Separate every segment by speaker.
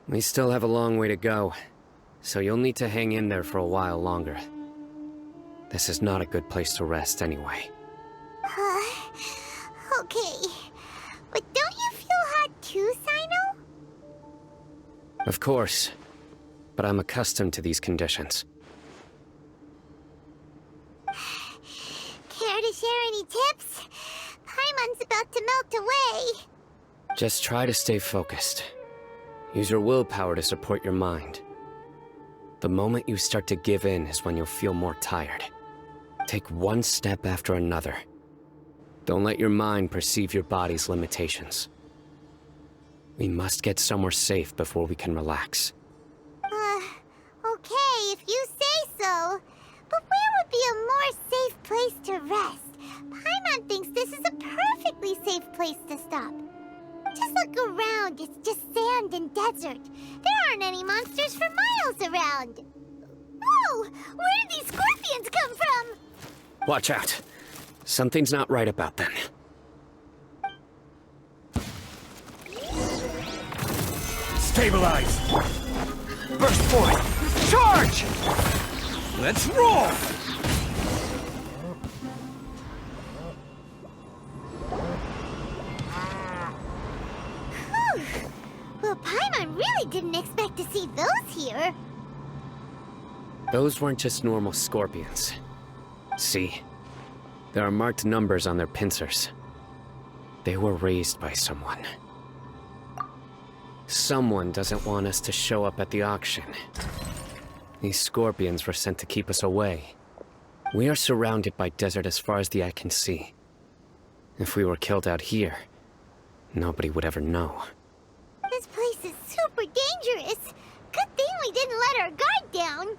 Speaker 1: We still have a long way to go, so you'll need to hang in there for a while longer. This is not a good place to rest anyway.
Speaker 2: Okay. But don't you feel hot too, Sino?
Speaker 1: Of course, but I'm accustomed to these conditions.
Speaker 2: Care to share any tips? Paimon's about to melt away.
Speaker 1: Just try to stay focused. Use your willpower to support your mind. The moment you start to give in is when you'll feel more tired. Take one step after another. Don't let your mind perceive your body's limitations. We must get somewhere safe before we can relax.
Speaker 2: Okay, if you say so. But where would be a more safe place to rest? Paimon thinks this is a perfectly safe place to stop. Just look around, it's just sand and desert. There aren't any monsters for miles around. Whoa! Where did these scorpions come from?
Speaker 1: Watch out. Something's not right about them.
Speaker 3: Stabilize! Burst forth! Charge! Let's roll!
Speaker 2: Whew. Well, Paimon really didn't expect to see those here.
Speaker 1: Those weren't just normal scorpions. See? There are marked numbers on their pincers. They were raised by someone. Someone doesn't want us to show up at the auction. These scorpions were sent to keep us away. We are surrounded by desert as far as the eye can see. If we were killed out here, nobody would ever know.
Speaker 2: This place is super dangerous. Good thing we didn't let our guard down.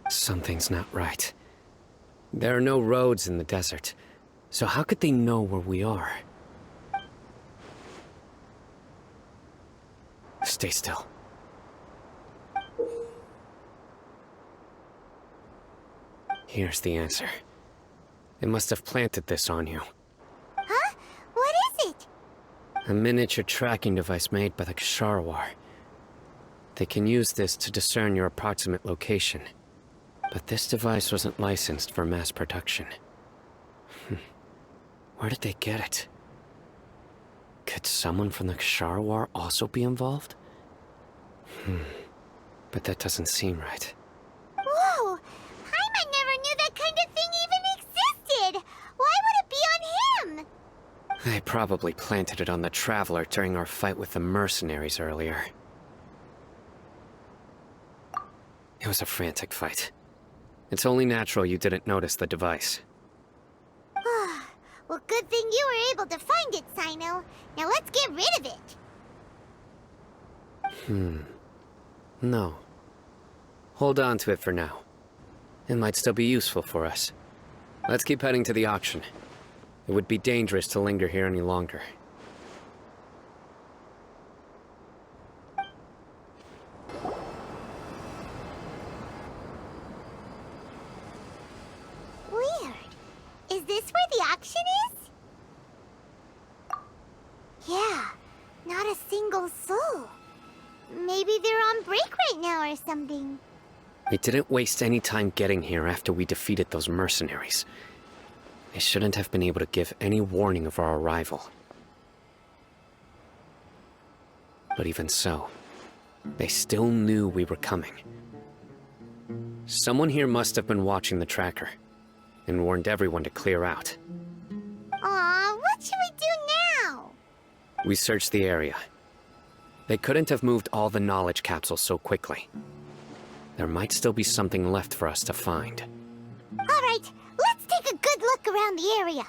Speaker 1: Something's not right. There are no roads in the desert, so how could they know where we are? Stay still. Here's the answer. They must have planted this on you.
Speaker 2: Huh? What is it?
Speaker 1: A miniature tracking device made by the Ksharawar. They can use this to discern your approximate location. But this device wasn't licensed for mass production. Where did they get it? Could someone from the Ksharawar also be involved? But that doesn't seem right.
Speaker 2: Whoa! Paimon never knew that kind of thing even existed! Why would it be on him?
Speaker 1: They probably planted it on the Traveler during our fight with the mercenaries earlier. It was a frantic fight. It's only natural you didn't notice the device.
Speaker 2: Well, good thing you were able to find it, Sino. Now let's get rid of it.
Speaker 1: No. Hold on to it for now. It might still be useful for us. Let's keep heading to the auction. It would be dangerous to linger here any longer.
Speaker 2: Weird. Is this where the auction is? Yeah, not a single soul. Maybe they're on break right now or something.
Speaker 1: We didn't waste any time getting here after we defeated those mercenaries. They shouldn't have been able to give any warning of our arrival. But even so, they still knew we were coming. Someone here must have been watching the tracker, and warned everyone to clear out.
Speaker 2: Aw, what should we do now?
Speaker 1: We searched the area. They couldn't have moved all the knowledge capsules so quickly. There might still be something left for us to find.
Speaker 2: All right, let's take a good look around the area.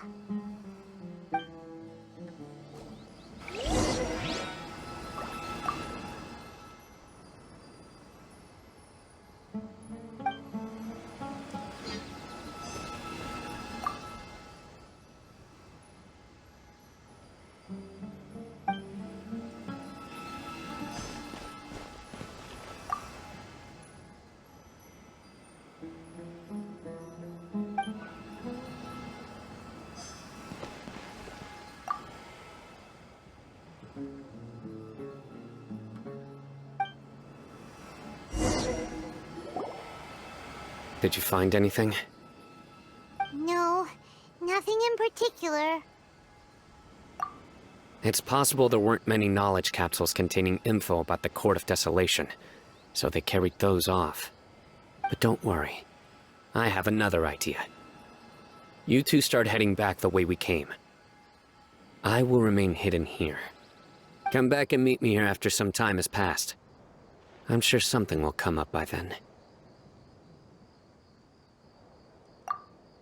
Speaker 1: Did you find anything?
Speaker 2: No, nothing in particular.
Speaker 1: It's possible there weren't many knowledge capsules containing info about the Court of Desolation, so they carried those off. But don't worry. I have another idea. You two start heading back the way we came. I will remain hidden here. Come back and meet me here after some time has passed. I'm sure something will come up by then.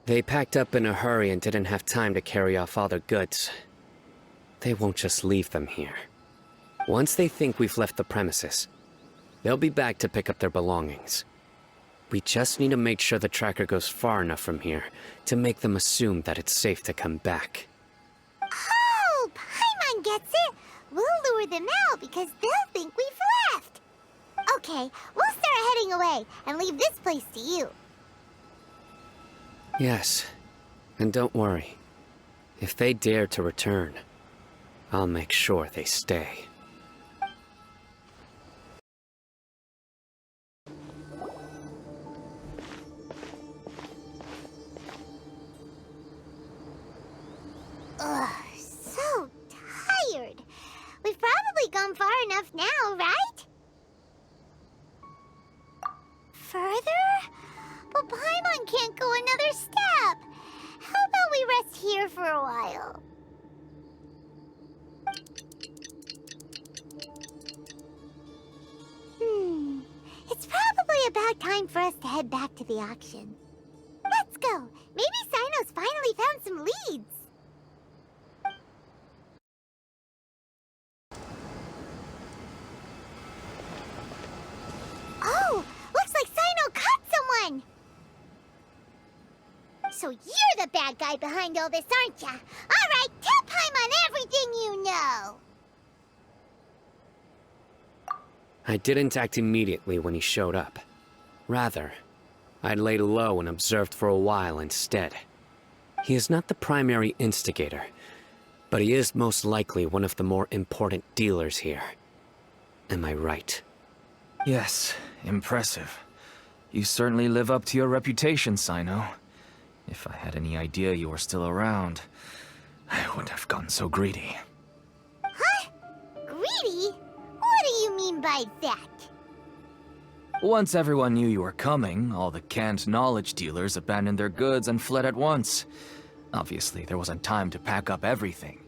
Speaker 1: They packed up in a hurry and didn't have time to carry off all their goods. They won't just leave them here. Once they think we've left the premises, they'll be back to pick up their belongings. We just need to make sure the tracker goes far enough from here to make them assume that it's safe to come back.
Speaker 2: Oh, Paimon gets it! We'll lure them out because they'll think we've left! Okay, we'll start heading away and leave this place to you.
Speaker 1: Yes, and don't worry. If they dare to return, I'll make sure they stay.
Speaker 2: Ugh, so tired. We've probably gone far enough now, right? Further? But Paimon can't go another step. How about we rest here for a while? It's probably about time for us to head back to the auction. Let's go. Maybe Sino's finally found some leads. Oh, looks like Sino caught someone! So you're the bad guy behind all this, aren't ya? Alright, tell Paimon everything you know!
Speaker 1: I didn't act immediately when he showed up. Rather, I laid low and observed for a while instead. He is not the primary instigator, but he is most likely one of the more important dealers here. Am I right?
Speaker 3: Yes, impressive. You certainly live up to your reputation, Sino. If I had any idea you were still around, I wouldn't have gotten so greedy.
Speaker 2: Huh? Greedy? What do you mean by that?
Speaker 3: Once everyone knew you were coming, all the canned knowledge dealers abandoned their goods and fled at once. Obviously, there wasn't time to pack up everything.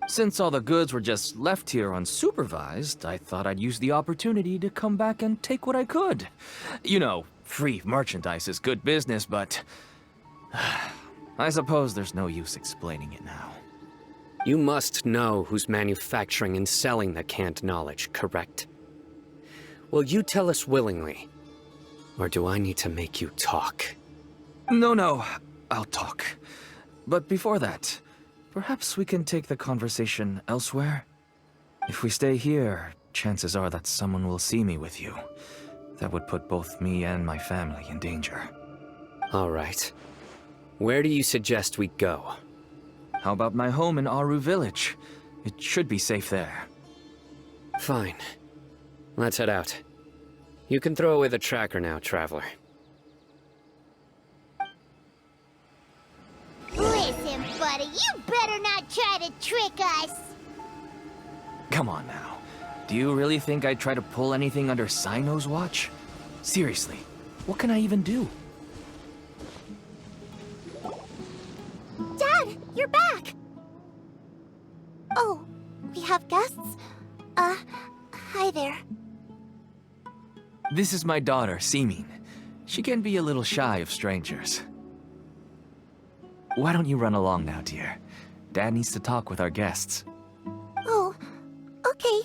Speaker 3: Since all the goods were just left here unsupervised, I thought I'd use the opportunity to come back and take what I could. You know, free merchandise is good business, but I suppose there's no use explaining it now.
Speaker 1: You must know who's manufacturing and selling the canned knowledge, correct? Will you tell us willingly? Or do I need to make you talk?
Speaker 3: No, I'll talk. But before that, perhaps we can take the conversation elsewhere? If we stay here, chances are that someone will see me with you. That would put both me and my family in danger.
Speaker 1: All right. Where do you suggest we go?
Speaker 3: How about my home in Aru Village? It should be safe there.
Speaker 1: Fine. Let's head out. You can throw away the tracker now, Traveler.
Speaker 2: Listen, buddy, you better not try to trick us!
Speaker 3: Come on now. Do you really think I'd try to pull anything under Sino's watch? Seriously, what can I even do?
Speaker 2: Dad, you're back! Oh, we have guests? Hi there.
Speaker 3: This is my daughter, Seeming. She can be a little shy of strangers. Why don't you run along now, dear? Dad needs to talk with our guests.
Speaker 2: Oh, okay.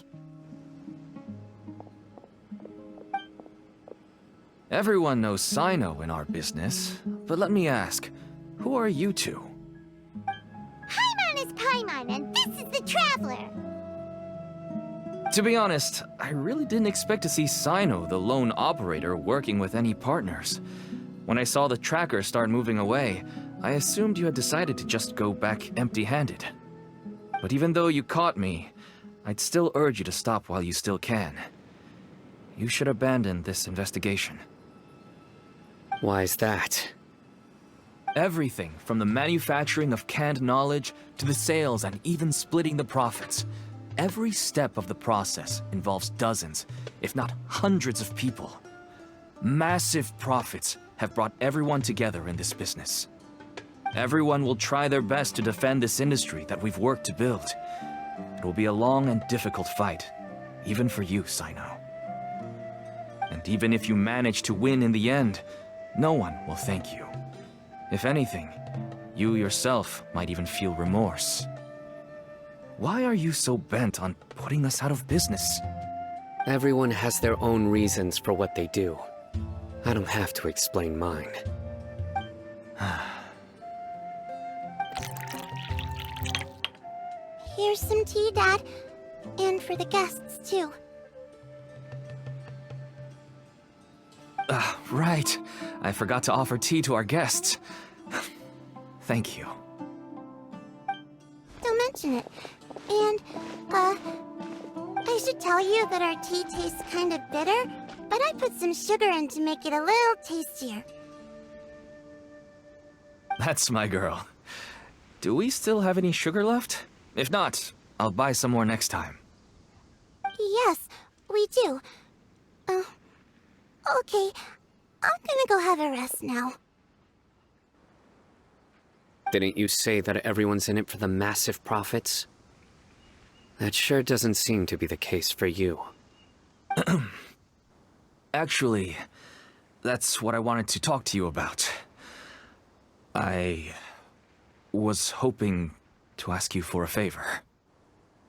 Speaker 3: Everyone knows Sino in our business, but let me ask, who are you two?
Speaker 2: Paimon is Paimon, and this is the Traveler.
Speaker 3: To be honest, I really didn't expect to see Sino, the lone operator, working with any partners. When I saw the tracker start moving away, I assumed you had decided to just go back empty-handed. But even though you caught me, I'd still urge you to stop while you still can. You should abandon this investigation.
Speaker 1: Why is that?
Speaker 3: Everything from the manufacturing of canned knowledge to the sales and even splitting the profits. Every step of the process involves dozens, if not hundreds of people. Massive profits have brought everyone together in this business. Everyone will try their best to defend this industry that we've worked to build. It will be a long and difficult fight, even for you, Sino. And even if you manage to win in the end, no one will thank you. If anything, you yourself might even feel remorse. Why are you so bent on putting us out of business?
Speaker 1: Everyone has their own reasons for what they do. I don't have to explain mine.
Speaker 2: Here's some tea, Dad. And for the guests, too.
Speaker 3: Right. I forgot to offer tea to our guests. Thank you.
Speaker 2: Don't mention it. And, I should tell you that our tea tastes kind of bitter, but I put some sugar in to make it a little tastier.
Speaker 3: That's my girl. Do we still have any sugar left? If not, I'll buy some more next time.
Speaker 2: Yes, we do. Okay. I'm gonna go have a rest now.
Speaker 1: Didn't you say that everyone's in it for the massive profits? That sure doesn't seem to be the case for you.
Speaker 3: Actually, that's what I wanted to talk to you about. I was hoping to ask you for a favor.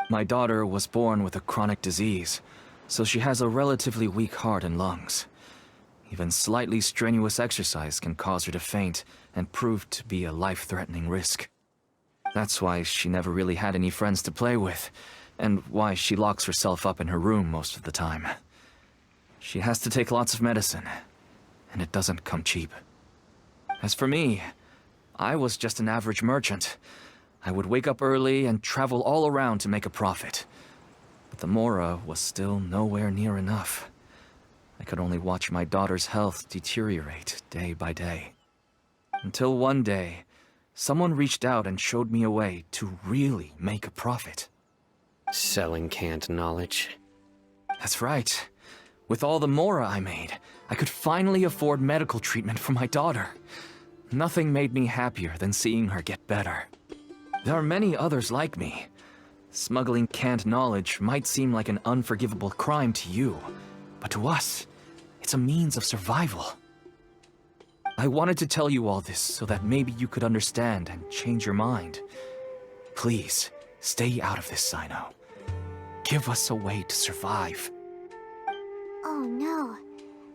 Speaker 3: My daughter was born with a chronic disease, so she has a relatively weak heart and lungs. Even slightly strenuous exercise can cause her to faint and prove to be a life-threatening risk. That's why she never really had any friends to play with, and why she locks herself up in her room most of the time. She has to take lots of medicine, and it doesn't come cheap. As for me, I was just an average merchant. I would wake up early and travel all around to make a profit. But the Mora was still nowhere near enough. I could only watch my daughter's health deteriorate day by day. Until one day, someone reached out and showed me a way to really make a profit.
Speaker 1: Selling canned knowledge.
Speaker 3: That's right. With all the Mora I made, I could finally afford medical treatment for my daughter. Nothing made me happier than seeing her get better. There are many others like me. Smuggling canned knowledge might seem like an unforgivable crime to you, but to us, it's a means of survival. I wanted to tell you all this so that maybe you could understand and change your mind. Please, stay out of this, Sino. Give us a way to survive.
Speaker 2: Oh no.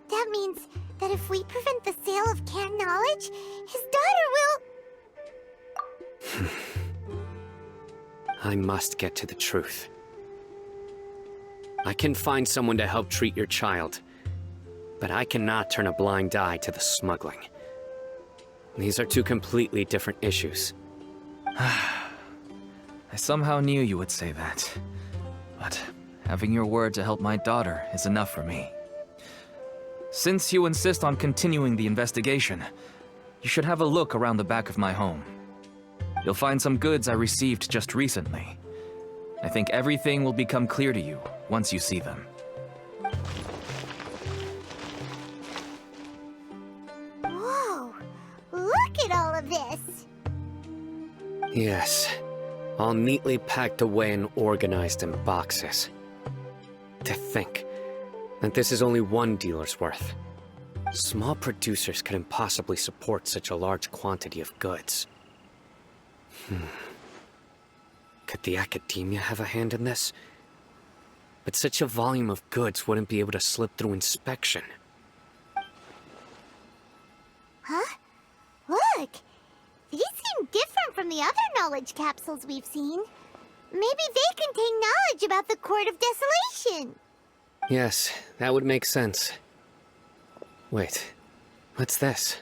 Speaker 2: That means that if we prevent the sale of canned knowledge, his daughter will...
Speaker 1: I must get to the truth. I can find someone to help treat your child, but I cannot turn a blind eye to the smuggling. These are two completely different issues.
Speaker 3: I somehow knew you would say that. But having your word to help my daughter is enough for me. Since you insist on continuing the investigation, you should have a look around the back of my home. You'll find some goods I received just recently. I think everything will become clear to you once you see them.
Speaker 2: Whoa! Look at all of this!
Speaker 1: Yes, all neatly packed away and organized in boxes. To think that this is only one dealer's worth. Small producers couldn't possibly support such a large quantity of goods. Could the academia have a hand in this? But such a volume of goods wouldn't be able to slip through inspection.
Speaker 2: Huh? Look! These seem different from the other knowledge capsules we've seen. Maybe they contain knowledge about the Court of Desolation.
Speaker 1: Yes, that would make sense. Wait, what's this?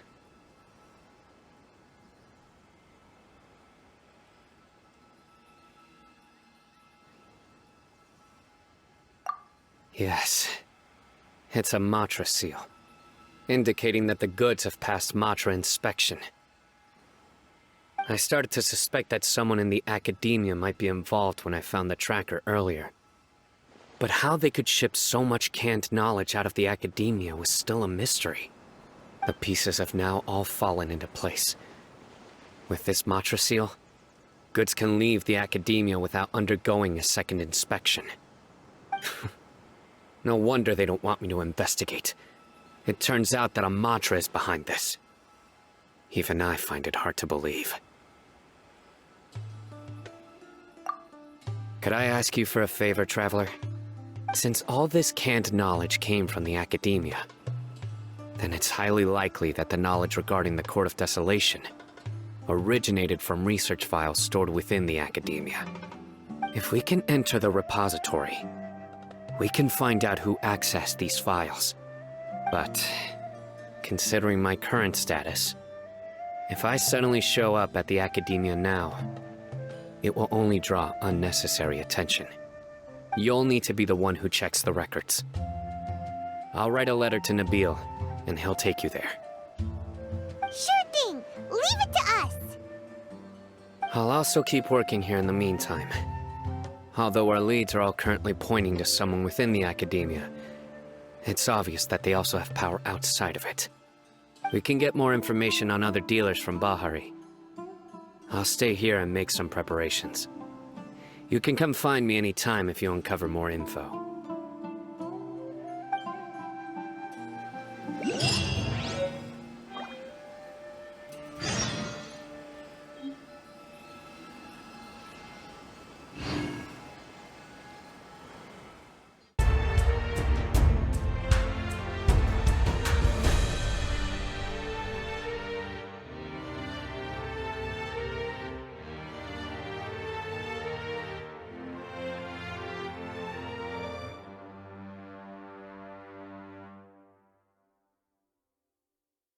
Speaker 1: Yes, it's a Matra seal. indicating that the goods have passed Matra inspection. I started to suspect that someone in the academia might be involved when I found the tracker earlier. But how they could ship so much canned knowledge out of the academia was still a mystery. The pieces have now all fallen into place. With this Matra seal, goods can leave the academia without undergoing a second inspection. No wonder they don't want me to investigate. It turns out that a Matra is behind this. Even I find it hard to believe. Could I ask you for a favor, Traveler? Since all this canned knowledge came from the academia, then it's highly likely that the knowledge regarding the Court of Desolation originated from research files stored within the academia. If we can enter the repository, we can find out who accessed these files. But, considering my current status, if I suddenly show up at the academia now, it will only draw unnecessary attention. You'll need to be the one who checks the records. I'll write a letter to Nabil, and he'll take you there.
Speaker 2: Sure thing! Leave it to us!
Speaker 1: I'll also keep working here in the meantime. Although our leads are all currently pointing to someone within the academia, it's obvious that they also have power outside of it. We can get more information on other dealers from Bahari. I'll stay here and make some preparations. You can come find me anytime if you uncover more info.